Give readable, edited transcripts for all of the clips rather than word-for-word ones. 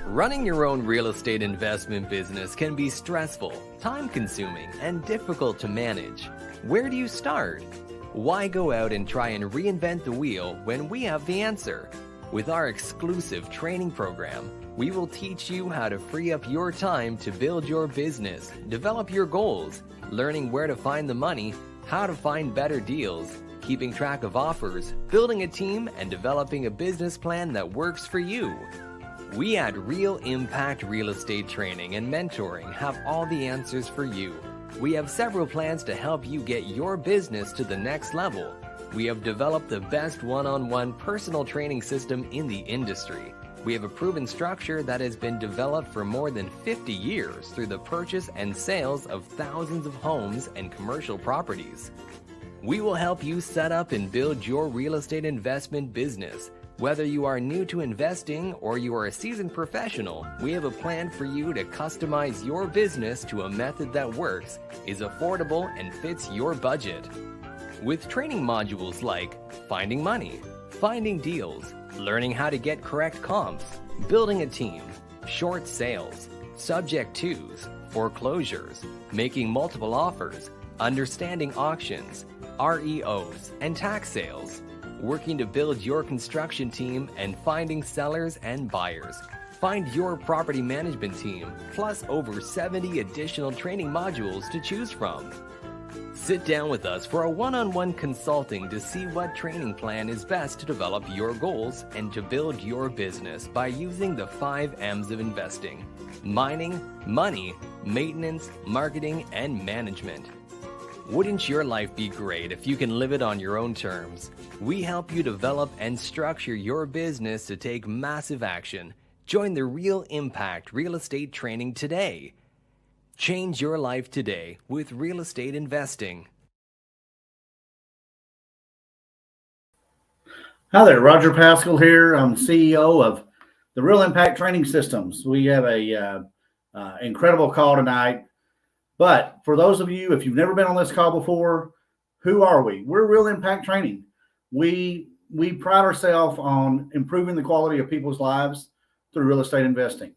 Running your own real estate investment business can be stressful, time-consuming, and difficult to manage. Where do you start? Why go out and try and reinvent the wheel when we have the answer? With our exclusive training program, we will teach you how to free up your time to build your business, develop your goals, learning where to find the money, how to find better deals, keeping track of offers, building a team, and developing a business plan that works for you. We at Real Impact Real Estate Training and Mentoring have all the answers for you. We have several plans to help you get your business to the next level. We have developed the best one-on-one personal training system in the industry. We have a proven structure that has been developed for more than 50 years through the purchase and sales of thousands of homes and commercial properties. We will help you set up and build your real estate investment business. Whether you are new to investing or you are a seasoned professional, we have a plan for you to customize your business to a method that works, is affordable, and fits your budget. With training modules like finding money, finding deals, learning how to get correct comps, building a team, short sales, subject twos, foreclosures, making multiple offers, understanding auctions, REOs, and tax sales, working to build your construction team, and finding sellers and buyers. Find your property management team, plus over 70 additional training modules to choose from. Sit down with us for a one-on-one consulting to see what training plan is best to develop your goals and to build your business by using the 5 M's of investing: mining, money, maintenance, marketing, and management. Wouldn't your life be great if you can live it on your own terms? We help you develop and structure your business to take massive action. Join the Real Impact Real Estate Training today. Change your life today with real estate investing. Hi there, Roger Pascal here. I'm CEO of the Real Impact Training Systems. We have a incredible call tonight. But for those of you, if you've never been on this call before, who are we? We're Real Impact Training. We pride ourselves on improving the quality of people's lives through real estate investing.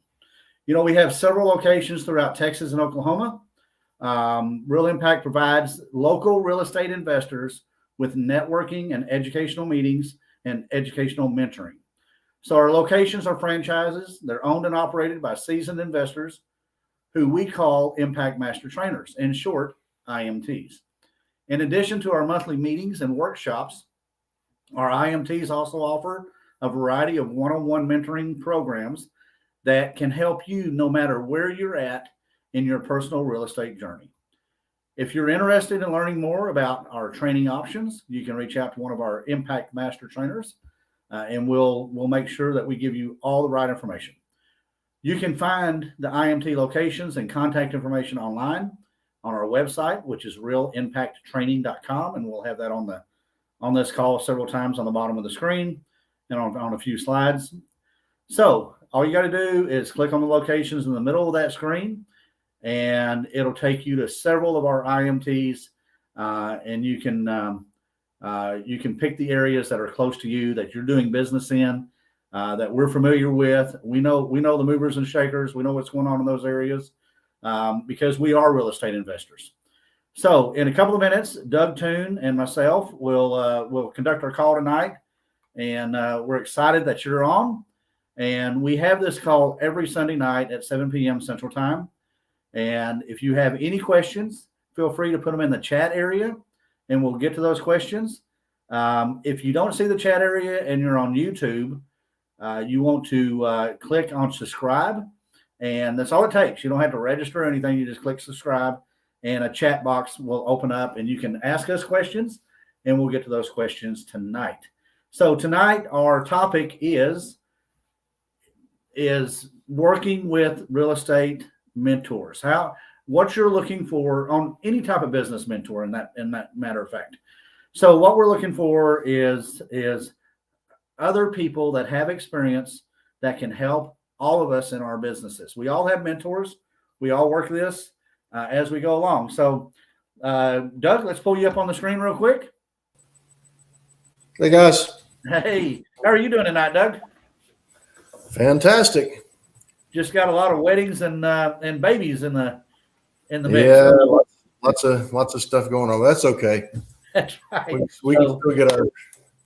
You know, we have several locations throughout Texas and Oklahoma. Real Impact provides local real estate investors with networking and educational meetings and educational mentoring. So our locations are franchises. They're owned and operated by seasoned investors who we call Impact Master Trainers, in short, IMTs. In addition to our monthly meetings and workshops, our IMTs also offer a variety of one-on-one mentoring programs that can help you no matter where you're at in your personal real estate journey. If you're interested in learning more about our training options, you can reach out to one of our Impact Master Trainers, and we'll make sure that we give you all the right information. You can find the IMT locations and contact information online on our website, which is realimpacttraining.com, and we'll have that on this call several times on the bottom of the screen and on a few slides. So all you got to do is click on the locations in the middle of that screen, and it'll take you to several of our IMTs, and you can pick the areas that are close to you that you're doing business in. That we're familiar with. We know the movers and shakers. We know what's going on in those areas because we are real estate investors. So in a couple of minutes, Doug Toon and myself will conduct our call tonight, and we're excited that you're on. And we have this call every Sunday night at 7 p.m. Central Time. And if you have any questions, feel free to put them in the chat area, and we'll get to those questions. If you don't see the chat area and you're on YouTube, you want to click on subscribe, and that's all it takes. You don't have to register or anything. You just click subscribe, and a chat box will open up, and you can ask us questions, and we'll get to those questions tonight. So tonight, our topic is working with real estate mentors. What you're looking for on any type of business mentor in that matter of fact. So what we're looking for is other people that have experience that can help all of us in our businesses. We all have mentors. We all work this as we go along. So, Doug, let's pull you up on the screen real quick. Hey, guys. Hey, how are you doing tonight, Doug? Fantastic. just got a lot of weddings and babies in the mix. Yeah, lots of stuff going on. That's okay. That's right. We can still get our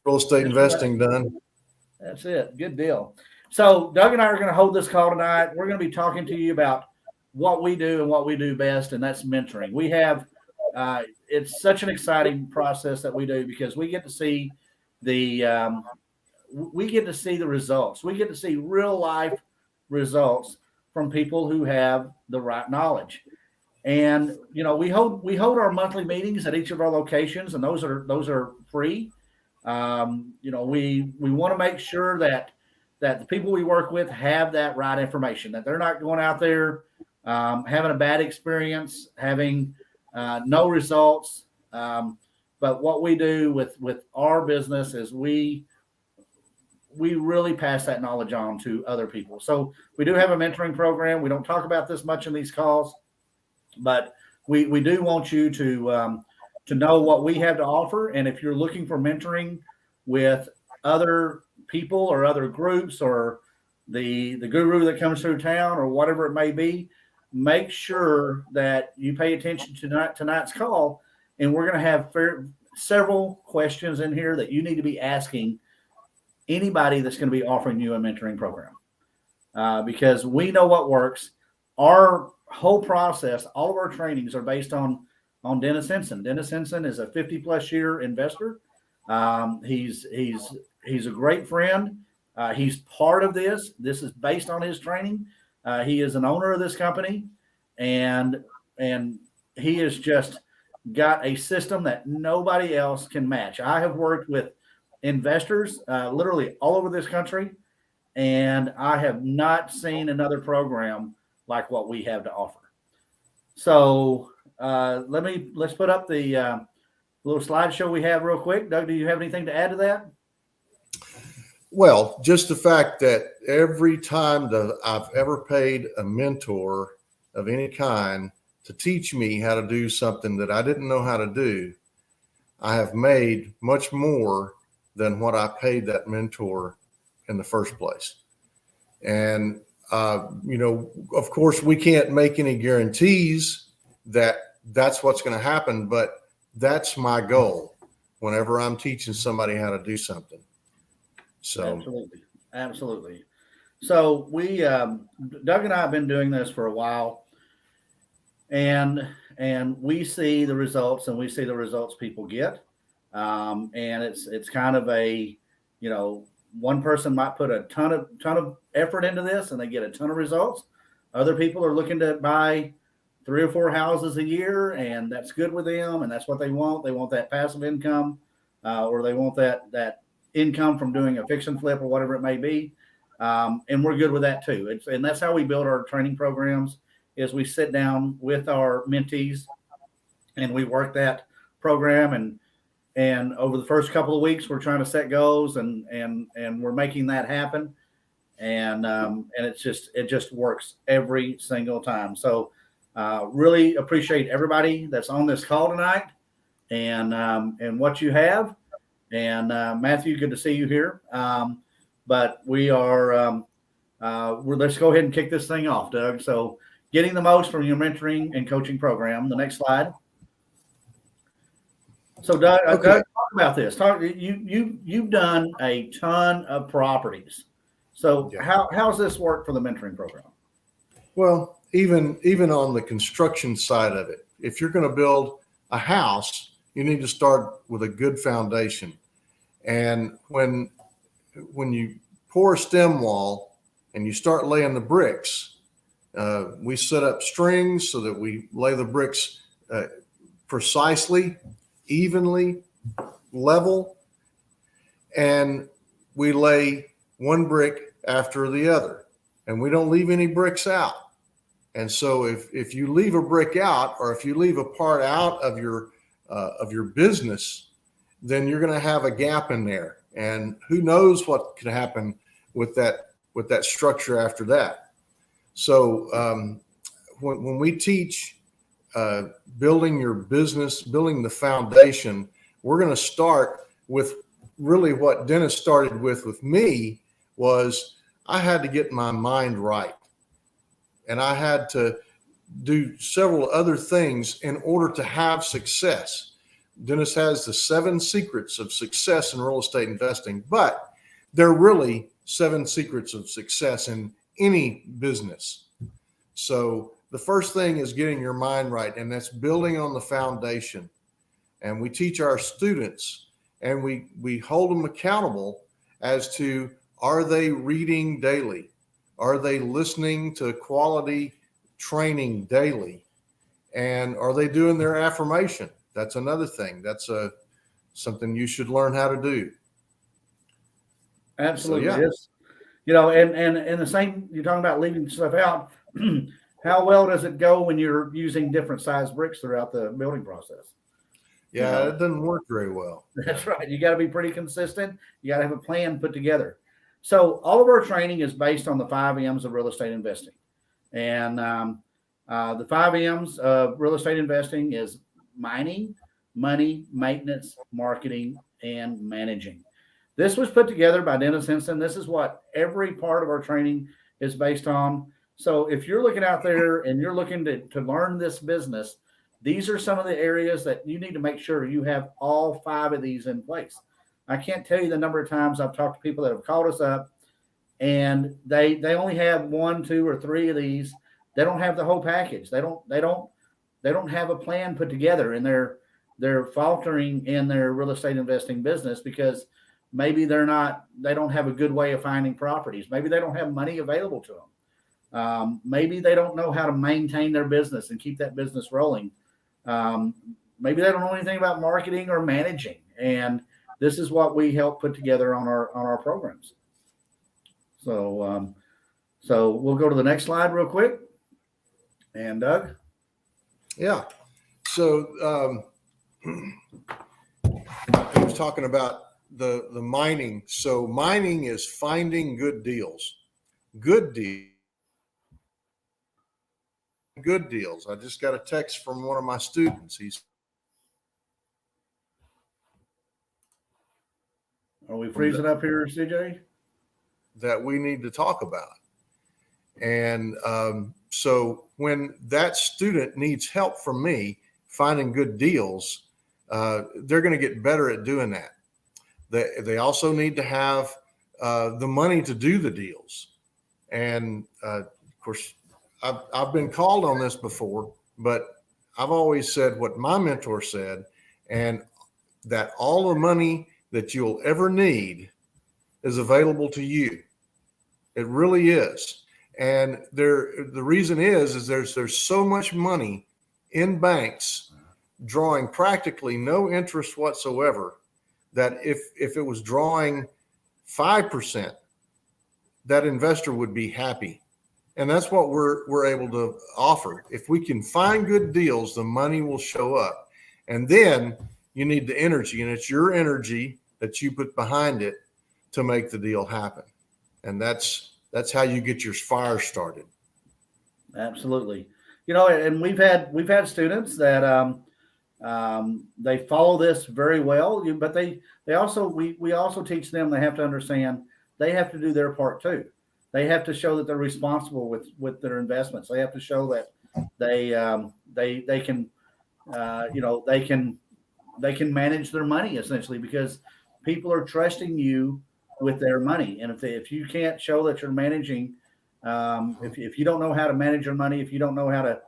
real estate investing done. That's it. Good deal. So Doug and I are going to hold this call tonight. We're going to be talking to you about what we do and what we do best, and that's mentoring. We have it's such an exciting process that we do because we get to see the results. We get to see real life results from people who have the right knowledge. And we hold our monthly meetings at each of our locations, and those are free. We want to make sure that the people we work with have that right information, that they're not going out there having a bad experience, having no results. But what we do with our business is we really pass that knowledge on to other people. So we do have a mentoring program. We don't talk about this much in these calls, but we do want you to know what we have to offer. And if you're looking for mentoring with other people or other groups or the guru that comes through town or whatever it may be, make sure that you pay attention to tonight's call. And we're going to have several questions in here that you need to be asking anybody that's going to be offering you a mentoring program, because we know what works. Our whole process, all of our trainings are based on Dennis Henson. Dennis Henson is a 50+ year investor. He's a great friend. He's part of this. This is based on his training. He is an owner of this company, and he has just got a system that nobody else can match. I have worked with investors literally all over this country, and I have not seen another program like what we have to offer. So let's put up the little slideshow we have real quick. Doug, do you have anything to add to that? Well, just the fact that every time that I've ever paid a mentor of any kind to teach me how to do something that I didn't know how to do, I have made much more than what I paid that mentor in the first place. And, of course, we can't make any guarantees that that's what's going to happen, but that's my goal whenever I'm teaching somebody how to do something. So Absolutely. So we, Doug and I have been doing this for a while, and we see the results, and we see the results people get. And it's kind of a, one person might put a ton of effort into this and they get a ton of results. Other people are looking to buy 3 or 4 houses a year, and that's good with them, and that's what they want. They want that passive income, or they want that income from doing a fix and flip or whatever it may be. And we're good with that too. And that's how we build our training programs, is we sit down with our mentees and we work that program. And over the first couple of weeks, we're trying to set goals, and we're making that happen. And it just works every single time. So really appreciate everybody that's on this call tonight, and what you have. And Matthew, good to see you here. But we are let's go ahead and kick this thing off, Doug. So getting the most from your mentoring and coaching program. The next slide. So Doug, okay. Doug, talk about this. You've done a ton of properties. So yeah. How's this work for the mentoring program? Well, even on the construction side of it, if you're going to build a house, you need to start with a good foundation. And when you pour a stem wall and you start laying the bricks, we set up strings so that we lay the bricks precisely, evenly, level, and we lay one brick after the other, and we don't leave any bricks out. And so if you leave a brick out, or if you leave a part out of your business, then you're going to have a gap in there, and who knows what could happen with that structure after that. So when we teach building your business, building the foundation, we're going to start with really what Dennis started with me, was I had to get my mind right. and I had to do several other things in order to have success. Dennis has the 7 secrets of success in real estate investing, but they're really 7 secrets of success in any business. So the first thing is getting your mind right, and that's building on the foundation. And we teach our students, and we hold them accountable as to, are they reading daily? Are they listening to quality training daily? And are they doing their affirmation? That's another thing. That's something you should learn how to do. Absolutely. So, yeah. It's, and the same, you're talking about leaving stuff out. How well does it go when you're using different size bricks throughout the building process? Yeah, it doesn't work very well. That's right. You got to be pretty consistent. You got to have a plan put together. So all of our training is based on the 5 M's of real estate investing. And the 5 M's of real estate investing is mining, money, maintenance, marketing, and managing. This was put together by Dennis Henson. This is what every part of our training is based on. So if you're looking out there and you're looking to learn this business, these are some of the areas that you need to make sure you have all 5 of these in place. I can't tell you the number of times I've talked to people that have called us up and they only have 1, 2, or 3 of these. They don't have the whole package. They don't have a plan put together, and they're faltering in their real estate investing business because maybe they don't have a good way of finding properties. Maybe they don't have money available to them. Maybe they don't know how to maintain their business and keep that business rolling. Maybe they don't know anything about marketing or managing. And this is what we help put together on our programs. So we'll go to the next slide real quick. And Doug? Yeah. So he was talking about the mining. So mining is finding good deals. Good deals. I just got a text from one of my students. Are we freezing up here, CJ? That we need to talk about. And so when that student needs help from me finding good deals, they're going to get better at doing that. They also need to have the money to do the deals. And of course, I've been called on this before, but I've always said what my mentor said, and that all the money that you'll ever need is available to you. It really is. And the reason is there's so much money in banks drawing practically no interest whatsoever that if it was drawing 5%, that investor would be happy. And that's what we're able to offer. If we can find good deals, the money will show up. And then you need the energy, and it's your energy that you put behind it to make the deal happen. And that's how you get your fire started. Absolutely. And we've had students that they follow this very well, but we also teach them, they have to understand they have to do their part too. They have to show that they're responsible with their investments. They have to show that they can manage their money essentially, because people are trusting you with their money. And if you can't show that you're managing, if you don't know how to manage your money, if you don't know how to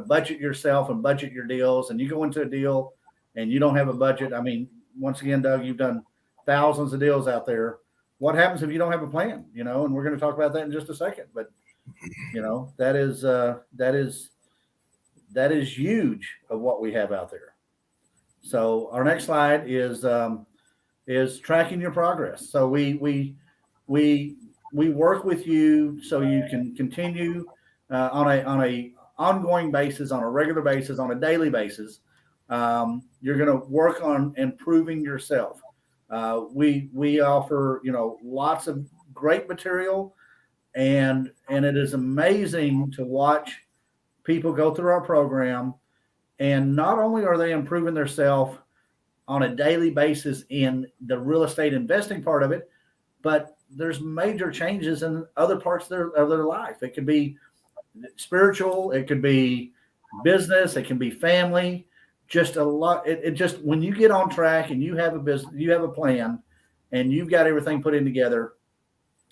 budget yourself and budget your deals, and you go into a deal and you don't have a budget. I mean, once again, Doug, you've done thousands of deals out there. What happens if you don't have a plan? And we're going to talk about that in just a second. But that is huge of what we have out there. So our next slide is tracking your progress. So we work with you so you can continue on a ongoing basis, on a regular basis, on a daily basis. You're going to work on improving yourself. We offer lots of great material, and it is amazing to watch people go through our program, and not only are they improving themselves on a daily basis in the real estate investing part of it, but there's major changes in other parts of their life. It could be spiritual, it could be business, it can be family, just a lot. It just, when you get on track and you have a business, you have a plan, and you've got everything put in together,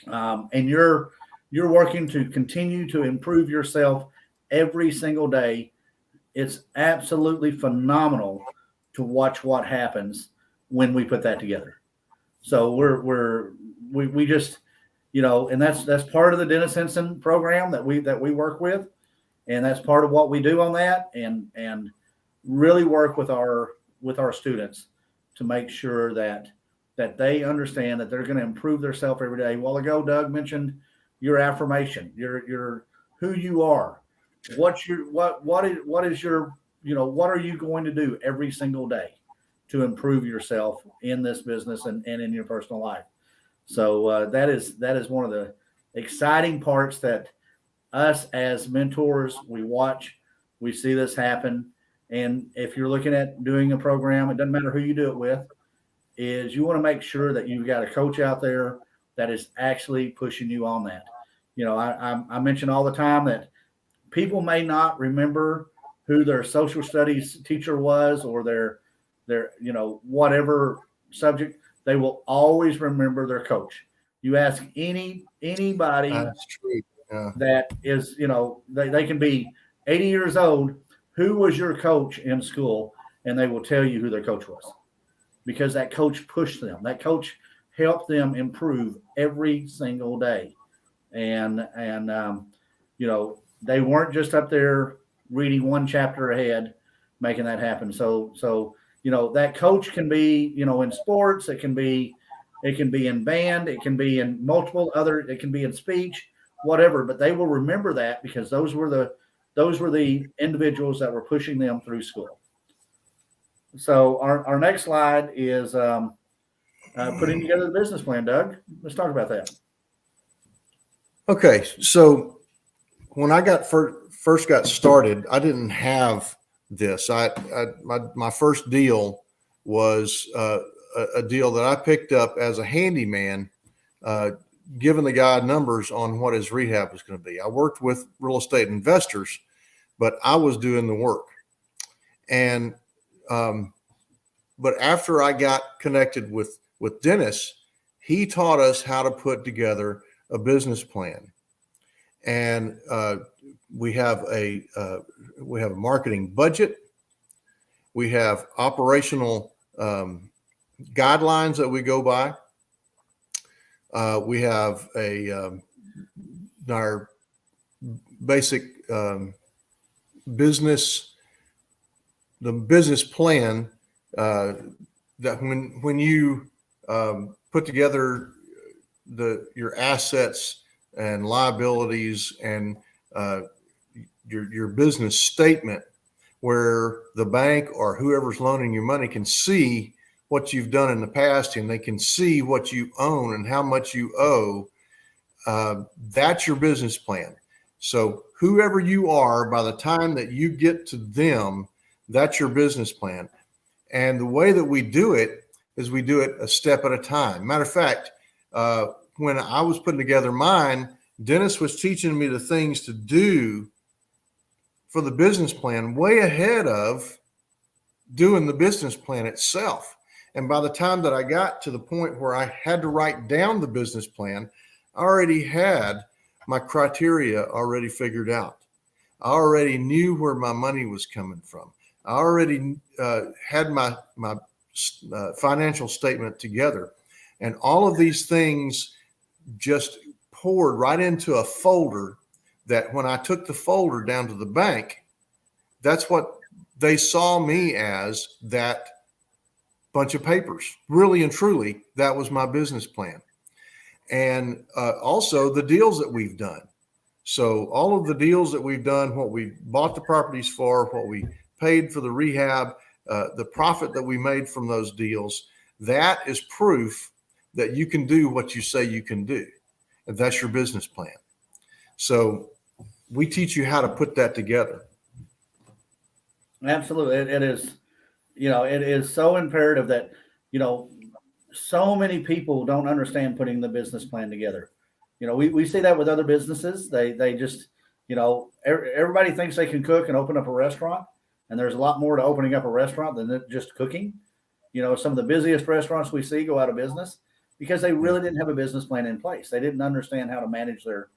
and you're working to continue to improve yourself every single day, it's absolutely phenomenal to watch what happens when we put that together. So we just, and that's part of the Dennis Henson program that we work with, and that's part of what we do on that, and really work with our students to make sure that they understand that they're going to improve themselves every day. A while ago, Doug mentioned your affirmation, your who you are, what is your, what are you going to do every single day to improve yourself in this business and in your personal life. So that is one of the exciting parts that us as mentors, we watch, we see this happen. And if you're looking at doing a program, it doesn't matter who you do it with, is you want to make sure that you've got a coach out there that is actually pushing you on that. I mention all the time that people may not remember who their social studies teacher was, or their whatever subject. They will always remember their coach. You ask anybody That's true. Yeah. that is, they can be 80 years old, who was your coach in school, and they will tell you who their coach was, because that coach pushed them. That coach helped them improve every single day. And they weren't just up there reading one chapter ahead, making that happen. So that coach can be, in sports, it can be in band, it can be in multiple other, it can be in speech, whatever, but they will remember that because those were the individuals that were pushing them through school. So our next slide is putting together the business plan. Doug, let's talk about that. Okay, so when I first got started, I didn't have this. My first deal was a deal that I picked up as a handyman, giving the guy numbers on what his rehab was going to be. I worked with real estate investors, but I was doing the work. And but after I got connected with Dennis, he taught us how to put together a business plan. And we have a marketing budget. We have operational guidelines that we go by. We have our basic business plan that when you put together your assets and liabilities and your business statement, where the bank or whoever's loaning you money can see what you've done in the past, and they can see what you own and how much you owe. That's your business plan. So whoever you are, by the time that you get to them, that's your business plan. And the way that we do it is we do it a step at a time. Matter of fact, when I was putting together mine, Dennis was teaching me the things to do for the business plan way ahead of doing the business plan itself. And by the time that I got to the point where I had to write down the business plan, I already had my criteria already figured out. I already knew where my money was coming from. I already had my financial statement together. And all of these things just poured right into a folder that when I took the folder down to the bank, that's what they saw me as, that bunch of papers. Really and truly, that was my business plan. And also the deals that we've done. So all of the deals that we've done, what we bought the properties for, what we paid for the rehab, the profit that we made from those deals, that is proof that you can do what you say you can do. And that's your business plan. So we teach you how to put that together. Absolutely. It is, it is so imperative that, so many people don't understand putting the business plan together. We see that with other businesses. They just, everybody thinks they can cook and open up a restaurant, and there's a lot more to opening up a restaurant than just cooking. Some of the busiest restaurants we see go out of business because they really didn't have a business plan in place. They didn't understand how to manage their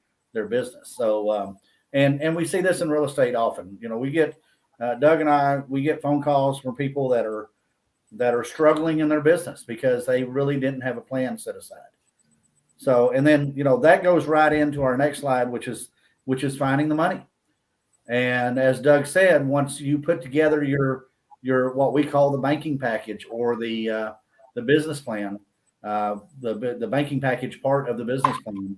business. So, and we see this in real estate often. We get Doug and I, we get phone calls from people that are struggling in their business because they really didn't have a plan set aside. So, and then, that goes right into our next slide, which is finding the money. And as Doug said, once you put together your what we call the banking package or the business plan, the banking package part of the business plan,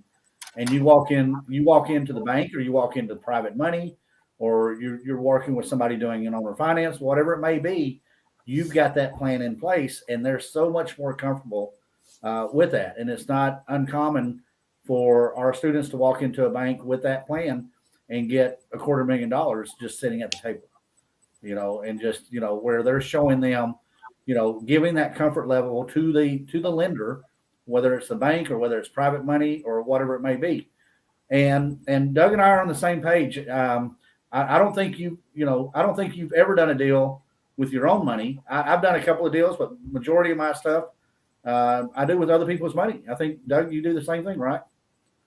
and you walk into the bank, or you walk into private money, or you're working with somebody doing an owner finance, whatever it may be, you've got that plan in place, and they're so much more comfortable with that. And it's not uncommon for our students to walk into a bank with that plan and get $250,000 just sitting at the table, and just, where they're showing them, giving that comfort level to the lender, whether it's the bank or whether it's private money or whatever it may be. And Doug and I are on the same page. I don't think you've ever done a deal with your own money. I've done a couple of deals, but majority of my stuff I do with other people's money. I think, Doug, you do the same thing, right?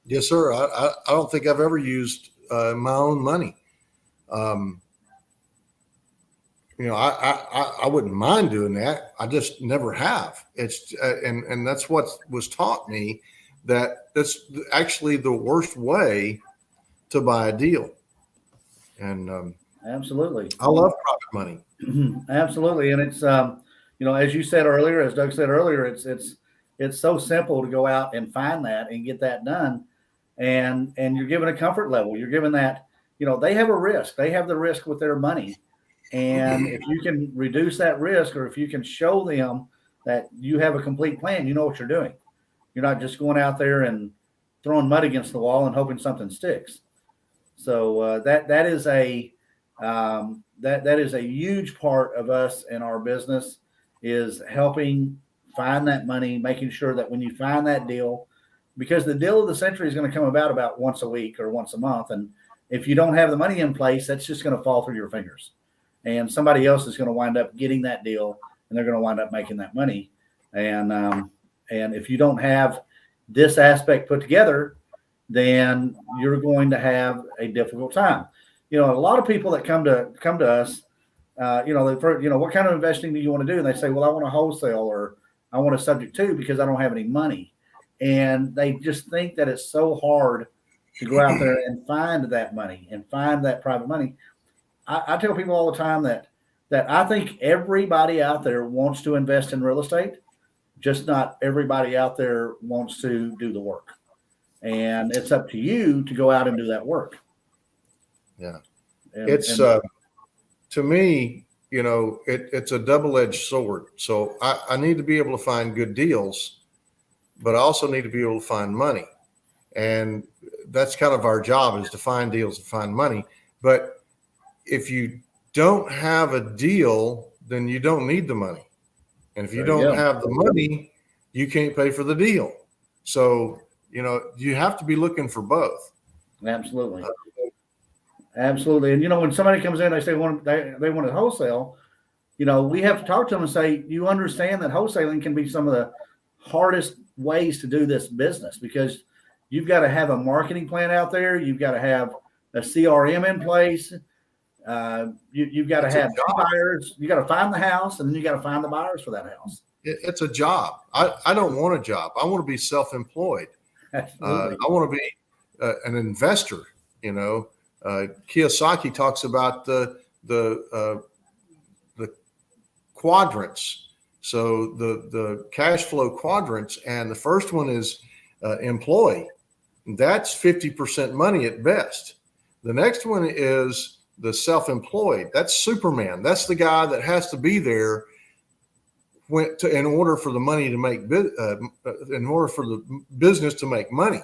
Yes, sir. I don't think I've ever used my own money. I wouldn't mind doing that. I just never have. It's and that's what was taught me, that that's actually the worst way to buy a deal. And absolutely, I love private money. Absolutely, and it's as you said earlier, as Doug said earlier, it's so simple to go out and find that and get that done, and you're given a comfort level. You're given that, they have a risk. They have the risk with their money. And if you can reduce that risk, or if you can show them that you have a complete plan, you know what you're doing. You're not just going out there and throwing mud against the wall and hoping something sticks. So that is a huge part of us and our business, is helping find that money, making sure that when you find that deal, because the deal of the century is going to come about once a week or once a month, and if you don't have the money in place, that's just going to fall through your fingers. And somebody else is going to wind up getting that deal, and they're going to wind up making that money. And if you don't have this aspect put together, then you're going to have a difficult time. A lot of people that come to us, what kind of investing do you want to do? And they say, well, I want a wholesale, or I want a subject to, because I don't have any money. And they just think that it's so hard to go out there and find that money and find that private money. I tell people all the time that I think everybody out there wants to invest in real estate, just not everybody out there wants to do the work. And it's up to you to go out and do that work. Yeah. To me, it's a double-edged sword. So I need to be able to find good deals, but I also need to be able to find money. And that's kind of our job, is to find deals and find money. But if you don't have a deal, then you don't need the money. And if you don't have the money, you can't pay for the deal. So, you have to be looking for both. Absolutely. Absolutely. And, when somebody comes in, they say they want a wholesale, we have to talk to them and say, you understand that wholesaling can be some of the hardest ways to do this business, because you've got to have a marketing plan out there. You've got to have a CRM in place. You've got to have buyers. You got to find the house, and then you got to find the buyers for that house. It's a job. I don't want a job. I want to be self-employed. I want to be an investor. Kiyosaki talks about the quadrants. So the cash flow quadrants, and the first one is employee. That's 50% money at best. The next one is the self-employed. That's Superman. That's the guy that has to be there in order for the money to make, in order for the business to make money.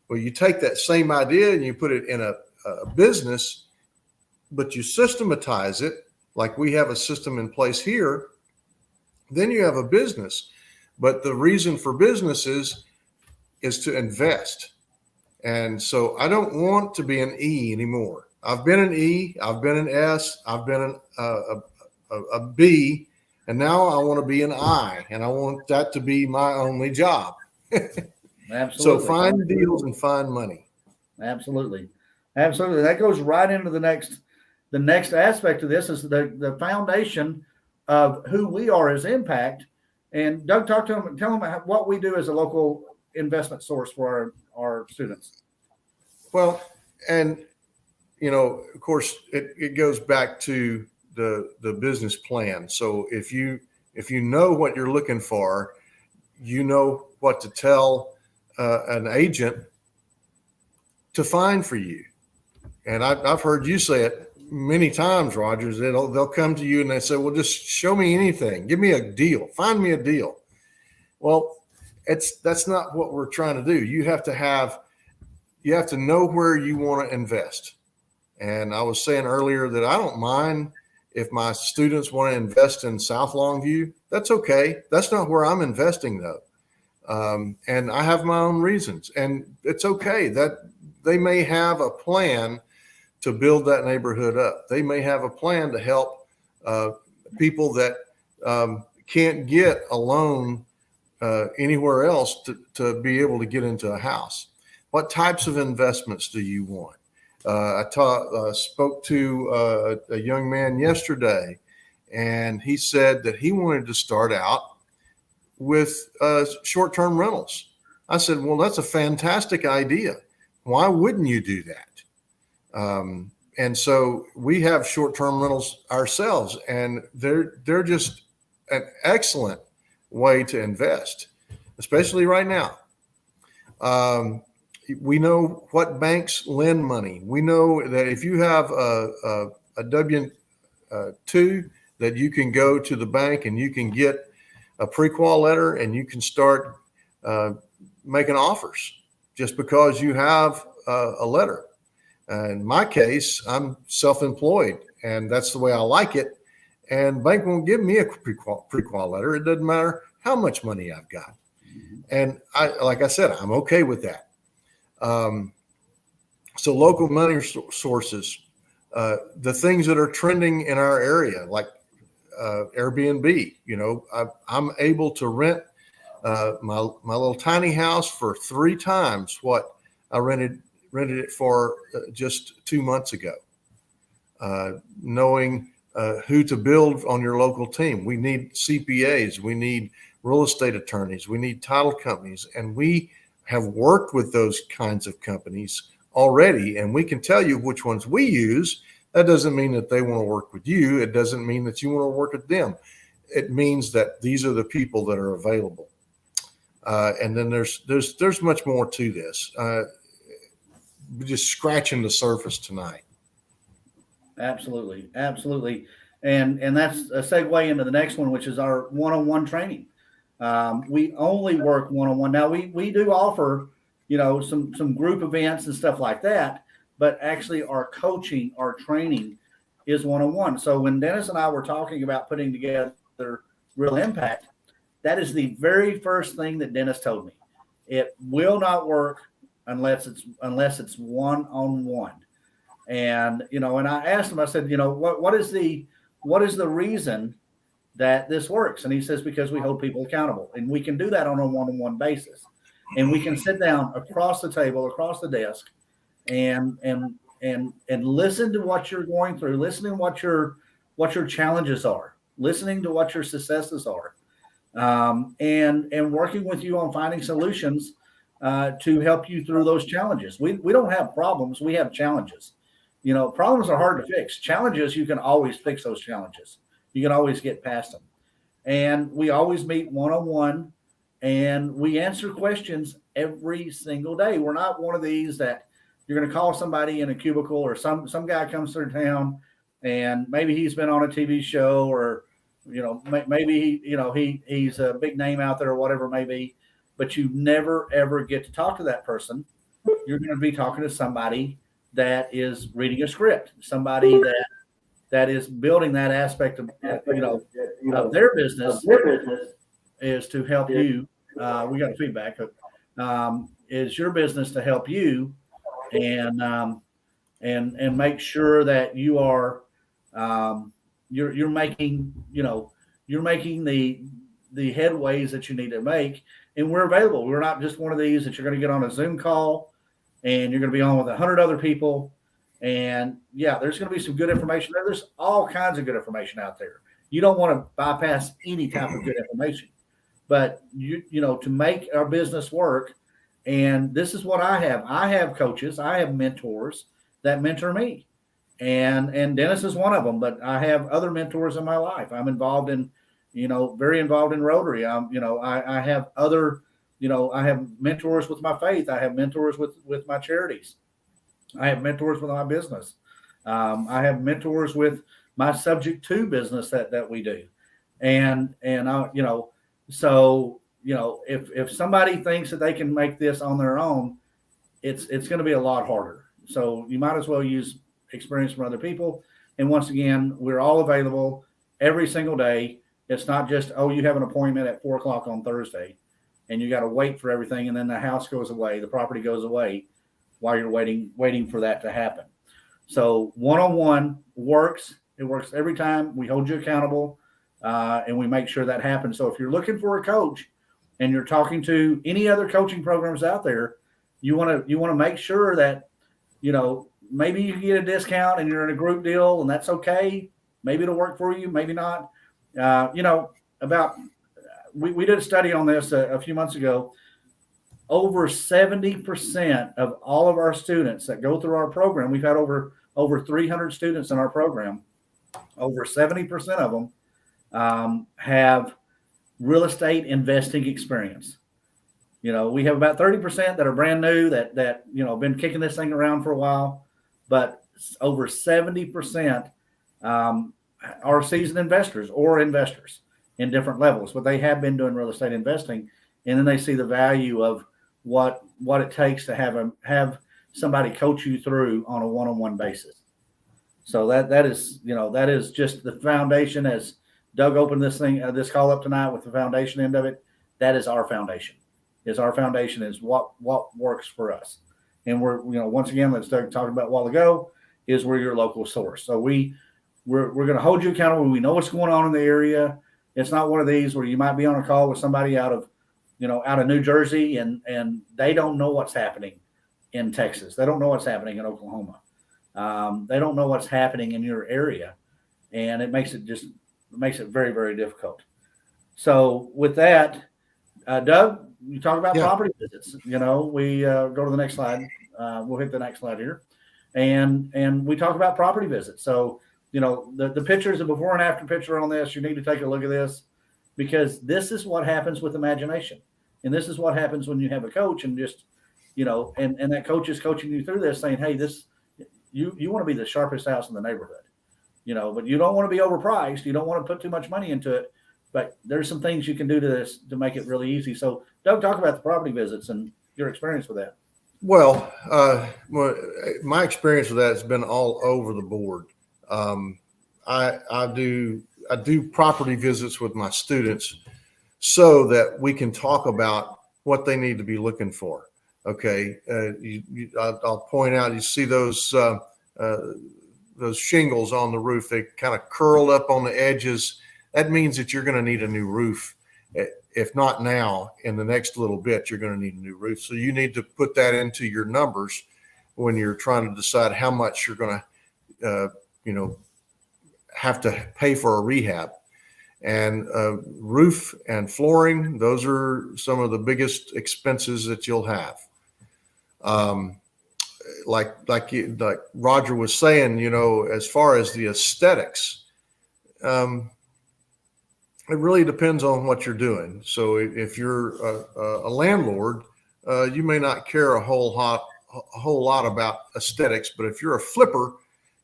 Well, you take that same idea and you put it in a business, but you systematize it like we have a system in place here. Then you have a business. But the reason for business is to invest. And so I don't want to be an E anymore. I've been an E, I've been an S, I've been a B, and now I want to be an I, and I want that to be my only job. Absolutely. So find deals and find money. Absolutely. Absolutely. That goes right into the next aspect of this is the foundation of who we are as Impact. And Doug, talk to them, tell them what we do as a local investment source for our students. Well, and of course, it goes back to the business plan. So if you know what you're looking for, you know what to tell an agent to find for you. And I've heard you say it many times, Rogers. They'll come to you and they say, "Well, just show me anything. Give me a deal. Find me a deal." Well, that's not what we're trying to do. You have to know where you want to invest. And I was saying earlier that I don't mind if my students want to invest in South Longview. That's okay. That's not where I'm investing though. And I have my own reasons, and it's okay that they may have a plan to build that neighborhood up. They may have a plan to help people that can't get a loan anywhere else to be able to get into a house. What types of investments do you want? I spoke to a young man yesterday, and he said that he wanted to start out with short-term rentals. I said, well, that's a fantastic idea. Why wouldn't you do that? And so we have short-term rentals ourselves, and they're just an excellent way to invest, especially right now. We know what banks lend money. We know that if you have a W-2, that you can go to the bank and you can get a pre-qual letter and you can start making offers just because you have a letter. In my case, I'm self-employed, and that's the way I like it. And bank won't give me a pre-qual letter. It doesn't matter how much money I've got. And like I said, I'm okay with that. So local money sources, the things that are trending in our area, like Airbnb, I'm able to rent my little tiny house for 3 times what I rented it for just 2 months ago. Knowing who to build on your local team. We need CPAs, we need real estate attorneys, we need title companies, and we have worked with those kinds of companies already, and we can tell you which ones we use. That doesn't mean that they want to work with you. It doesn't mean that you want to work with them. It means that these are the people that are available. And then there's much more to this. We're just scratching the surface tonight. Absolutely. And that's a segue into the next one, which is our one-on-one training. We only work one-on-one. Now we do offer, some group events and stuff like that, but actually our coaching, our training is one-on-one. So when Dennis and I were talking about putting together Real Impact, that is the very first thing that Dennis told me. It will not work unless it's one-on-one. And, and I asked him, I said, what is the reason that this works? And he says, because we hold people accountable, and we can do that on a one-on-one basis. And we can sit down across the table, across the desk, and listen to what you're going through, listening what your challenges are, listening to what your successes are, and working with you on finding solutions to help you through those challenges. We don't have problems, we have challenges. Problems are hard to fix. Challenges, you can always fix those challenges. You can always get past them. And we always meet one-on-one, and we answer questions every single day. We're not one of these that you're going to call somebody in a cubicle, or some guy comes through town and maybe he's been on a TV show, or, maybe he's a big name out there or whatever it may be, but you never, ever get to talk to that person. You're going to be talking to somebody that is reading a script, somebody that is building that aspect of their business is to help you. We got feedback. is your business to help you and make sure that you are you're making you're making the headways that you need to make, and we're available. We're not just one of these that you're going to get on a Zoom call and you're going to be on with 100 other people. And yeah, there's going to be some good information there. There's all kinds of good information out there. You don't want to bypass any type of good information, but to make our business work. And this is what I have. I have coaches, I have mentors that mentor me, and Dennis is one of them. But I have other mentors in my life. I'm involved in, very involved in Rotary. I have other, I have mentors with my faith. I have mentors with my charities. I have mentors with my business. I have mentors with my subject to business that we do. And so, if somebody thinks that they can make this on their own, it's going to be a lot harder. So you might as well use experience from other people. And once again, we're all available every single day. It's not just, you have an appointment at 4:00 on Thursday and you got to wait for everything. And then the house goes away, the property goes away while you're waiting for that to happen. So one-on-one works. It works every time. We hold you accountable, and we make sure that happens. So if you're looking for a coach and you're talking to any other coaching programs out there, you want to make sure that, maybe you can get a discount and you're in a group deal, and that's okay. Maybe it'll work for you, maybe not. We did a study on this a few months ago. Over 70% of all of our students that go through our program, we've had over 300 students in our program. Over 70% of them have real estate investing experience. We have about 30% that are brand new that been kicking this thing around for a while, but over 70% are seasoned investors or investors in different levels, but they have been doing real estate investing, and then they see the value of what it takes to have somebody coach you through on a one-on-one basis. So that is just the foundation. As Doug opened this call up tonight with the foundation end of it, that is our foundation. Our foundation is what works for us. And we're, once again, let's Doug talked about a while ago, is we're your local source. So we're going to hold you accountable. We know what's going on in the area. It's not one of these where you might be on a call with somebody out of New Jersey and they don't know what's happening in Texas. They don't know what's happening in Oklahoma. They don't know what's happening in your area, and it makes it very, very difficult. So with that, Doug, you talk about property visits. We go to the next slide. We'll hit the next slide here, and we talk about property visits. So the pictures, the before and after picture on this, you need to take a look at this, because this is what happens with imagination. And this is what happens when you have a coach and just, and that coach is coaching you through this, saying, hey, you want to be the sharpest house in the neighborhood, but you don't want to be overpriced. You don't want to put too much money into it, but there's some things you can do to this to make it really easy. So Doug, talk about the property visits and your experience with that. Well, my experience with that has been all over the board. I do property visits with my students so that we can talk about what they need to be looking for. Okay. I'll point out, you see those shingles on the roof, they kind of curled up on the edges. That means that you're going to need a new roof. If not now, in the next little bit, you're going to need a new roof. So you need to put that into your numbers when you're trying to decide how much you're going to, have to pay for a rehab. And roof and flooring, those are some of the biggest expenses that you'll have. Like Roger was saying, as far as the aesthetics, it really depends on what you're doing. So if you're a landlord, you may not care a whole lot about aesthetics, but if you're a flipper,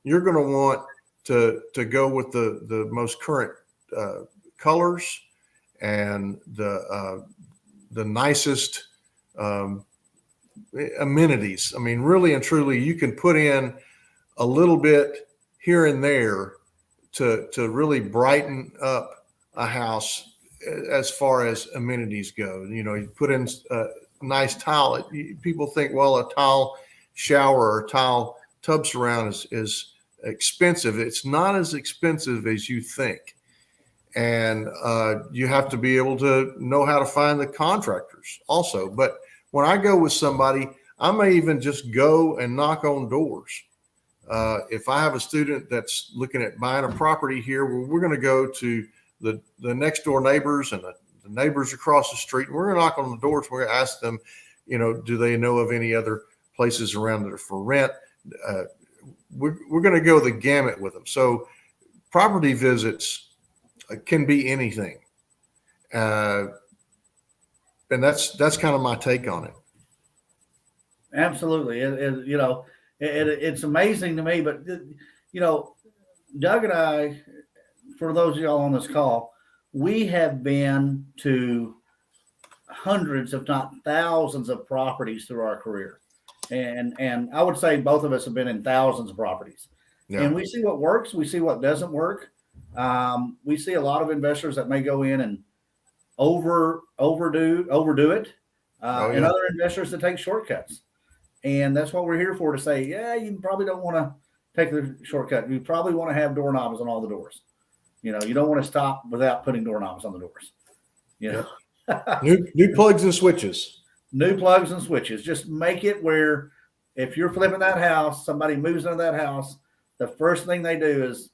you're going to want to go with the most current colors and the nicest amenities. I mean, really and truly, you can put in a little bit here and there to really brighten up a house as far as amenities go. You put in nice tile. People think, well, a tile shower or tile tub surround is expensive. It's not as expensive as you think. And you have to be able to know how to find the contractors also. But when I go with somebody, I may even just go and knock on doors. If I have a student that's looking at buying a property here, we're going to go to the next door neighbors and the neighbors across the street. And we're going to knock on the doors. We're going to ask them, do they know of any other places around that are for rent? We're going to go the gamut with them. So property visits can be anything. And that's kind of my take on it. Absolutely. It's amazing to me, but Doug and I, for those of y'all on this call, we have been to hundreds, if not thousands of properties through our career. And I would say both of us have been in thousands of properties. Yeah. And we see what works. We see what doesn't work. We see a lot of investors that may go in and overdo it, and other investors that take shortcuts. And that's what we're here for, to say, yeah, you probably don't want to take the shortcut. You probably want to have doorknobs on all the doors. You don't want to stop without putting doorknobs on the doors. New plugs and switches. New plugs and switches. Just make it where if you're flipping that house, somebody moves into that house, the first thing they do is,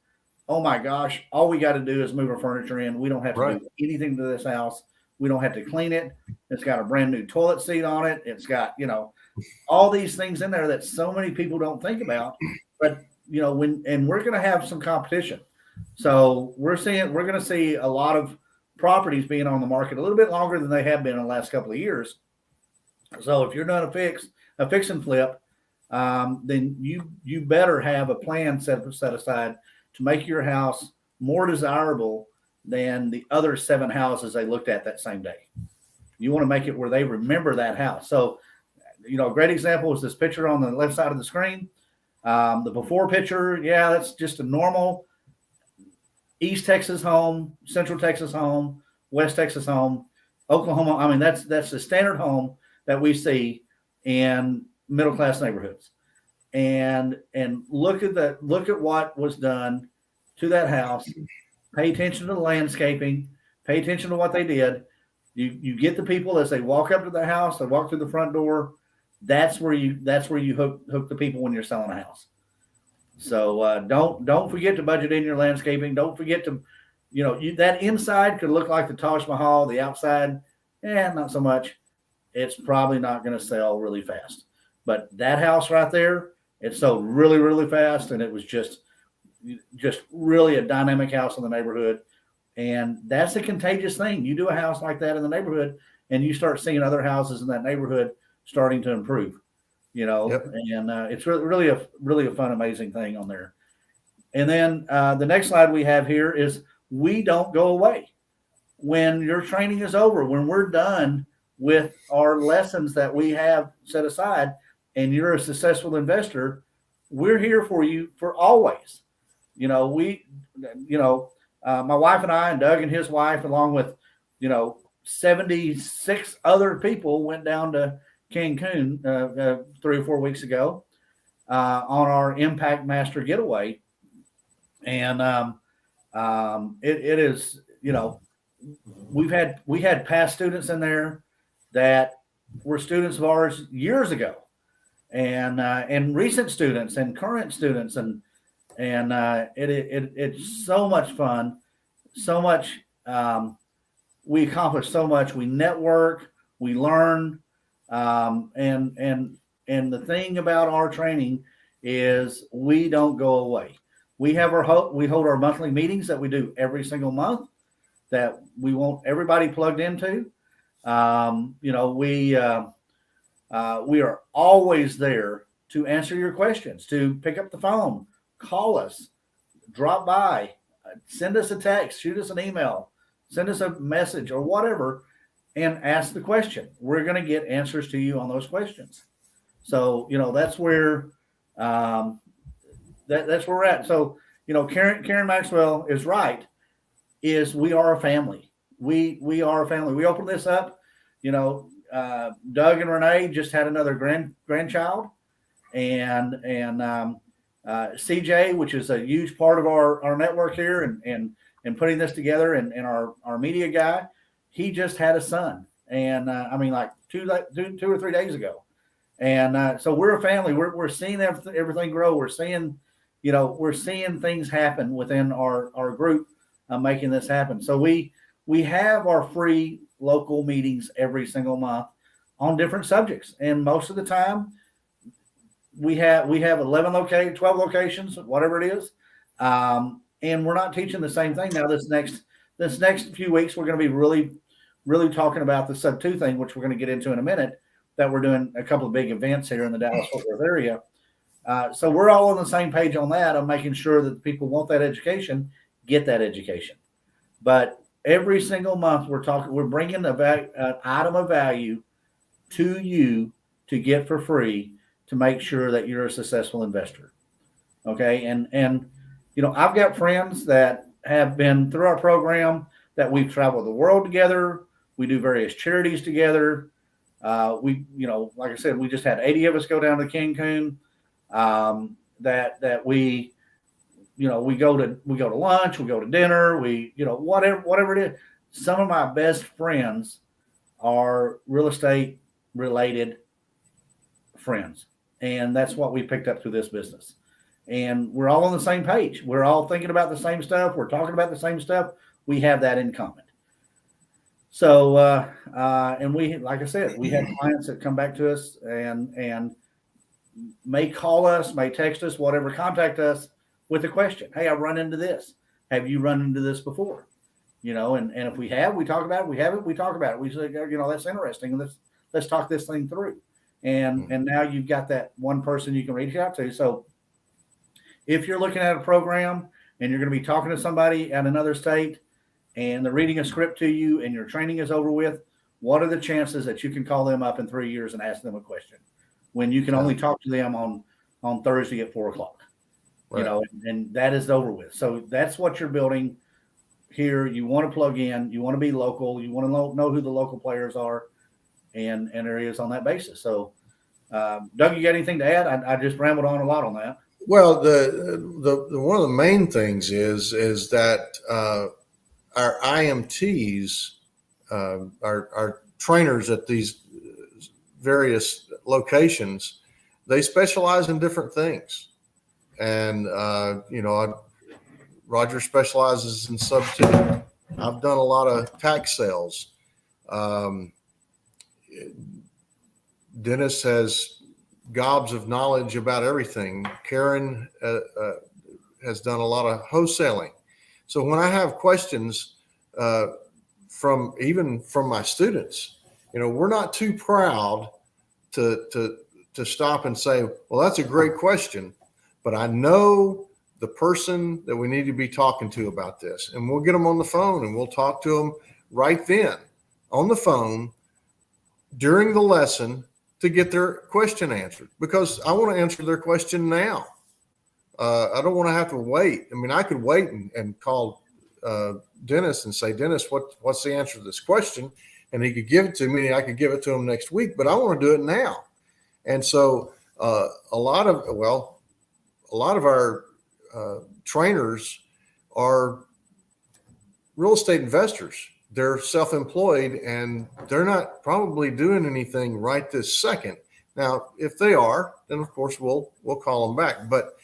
oh my gosh, all we got to do is move our furniture in. We don't have to do anything to this house. We don't have to clean it. It's got a brand new toilet seat on it. It's got, all these things in there that so many people don't think about. But, and we're going to have some competition. So we're going to see a lot of properties being on the market a little bit longer than they have been in the last couple of years. So if you're doing a fix and flip, then you better have a plan set aside to make your house more desirable than the other 7 houses they looked at that same day. You want to make it where they remember that house. So, a great example is this picture on the left side of the screen. The before picture, that's just a normal East Texas home, Central Texas home, West Texas home, Oklahoma. I mean, that's the standard home that we see in middle-class neighborhoods. And look at what was done to that house. Pay attention to the landscaping. Pay attention to what they did. You get the people as they walk up to the house, they walk through the front door. That's where you hook the people when you're selling a house. So don't forget to budget in your landscaping. Don't forget to, that inside could look like the Taj Mahal. The outside, not so much. It's probably not going to sell really fast. But that house right there, it sold really, really fast, and it was just really a dynamic house in the neighborhood. And that's a contagious thing. You do a house like that in the neighborhood, and you start seeing other houses in that neighborhood starting to improve. Yep. And it's really a fun, amazing thing on there. And then the next slide we have here is we don't go away. When your training is over, when we're done with our lessons that we have set aside, and you're a successful investor, we're here for you for always. My wife and I, and Doug and his wife, along with, 76 other people, went down to Cancun 3 or 4 weeks ago on our Impact Master Getaway. And it is, we had past students in there that were students of ours years ago, and recent students and current students, and it's so much fun, so much. We accomplish so much. We network, we learn, and the thing about our training is we don't go away. We hold our monthly meetings that we do every single month that we want everybody plugged into. We are always there to answer your questions, to pick up the phone, call us, drop by, send us a text, shoot us an email, send us a message or whatever, and ask the question. We're going to get answers to you on those questions. So, that's where that's where we're at. So, Karen Maxwell is right. We are a family. We are a family. We open this up. Doug and Renee just had another grandchild, and CJ, which is a huge part of our network here, and putting this together, and our media guy, he just had a son, and I mean, like two or 3 days ago, and so we're a family. We're seeing everything grow. We're seeing things happen within our group, making this happen. So we have our free local meetings every single month on different subjects, and most of the time we have 12 locations, whatever it is, and we're not teaching the same thing now. This next few weeks, we're going to be really talking about the sub 2 thing, which we're going to get into in a minute. That we're doing a couple of big events here in the Dallas-Fort Worth area. So we're all on the same page on that, of making sure that the people want that education, get that education. But every single month we're bringing an item of value to you to get for free to make sure that you're a successful investor. Okay. And I've got friends that have been through our program, that we've traveled the world together. We do various charities together. Like I said, we just had 80 of us go down to Cancun. That we go to lunch, we go to dinner, whatever it is. Some of my best friends are real estate related friends, and that's what we picked up through this business. And we're all on the same page. We're all thinking about the same stuff. We're talking about the same stuff. We have that in common. So, and we, like I said, we have clients that come back to us and may call us, may text us, whatever, contact us with a question. Hey, I've run into this. Have you run into this before? And if we have, we talk about it. We haven't, we talk about it. We say, that's interesting. Let's talk this thing through. And now you've got that one person you can reach out to. So if you're looking at a program and you're going to be talking to somebody at another state, and they're reading a script to you and your training is over with, what are the chances that you can call them up in 3 years and ask them a question when you can only talk to them on Thursday at 4:00, right. And that is over with. So that's what you're building here. You want to plug in, you want to be local, you want to know who the local players are and areas on that basis. So Doug, you got anything to add? I just rambled on a lot on that. Well, the one of the main things is that, our IMTs, our trainers at these various locations, they specialize in different things. And, Roger specializes in sub 2. I've done a lot of tax sales. Dennis has gobs of knowledge about everything. Karen has done a lot of wholesaling. So when I have questions from my students, we're not too proud to stop and say, well, that's a great question, but I know the person that we need to be talking to about this, and we'll get them on the phone and we'll talk to them right then on the phone during the lesson to get their question answered, because I want to answer their question now. I don't want to have to wait. I mean, I could wait and call Dennis and say, Dennis, what's the answer to this question? And he could give it to me, and I could give it to him next week, but I want to do it now. And so a lot of our trainers are real estate investors. They're self-employed, and they're not probably doing anything right this second. Now, if they are, then of course we'll call them back. But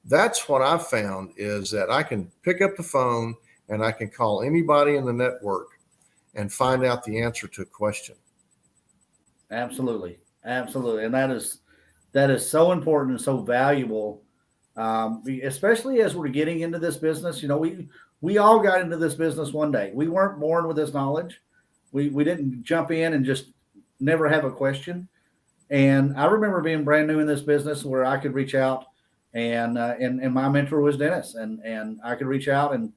that's what I've found, is that I can pick up the phone and I can call anybody in the network and find out the answer to a question. Absolutely. And that is so important and so valuable, especially as we're getting into this business. We all got into this business one day. We weren't born with this knowledge. We didn't jump in and just never have a question. And I remember being brand new in this business, where I could reach out and my mentor was Dennis, and I could reach out and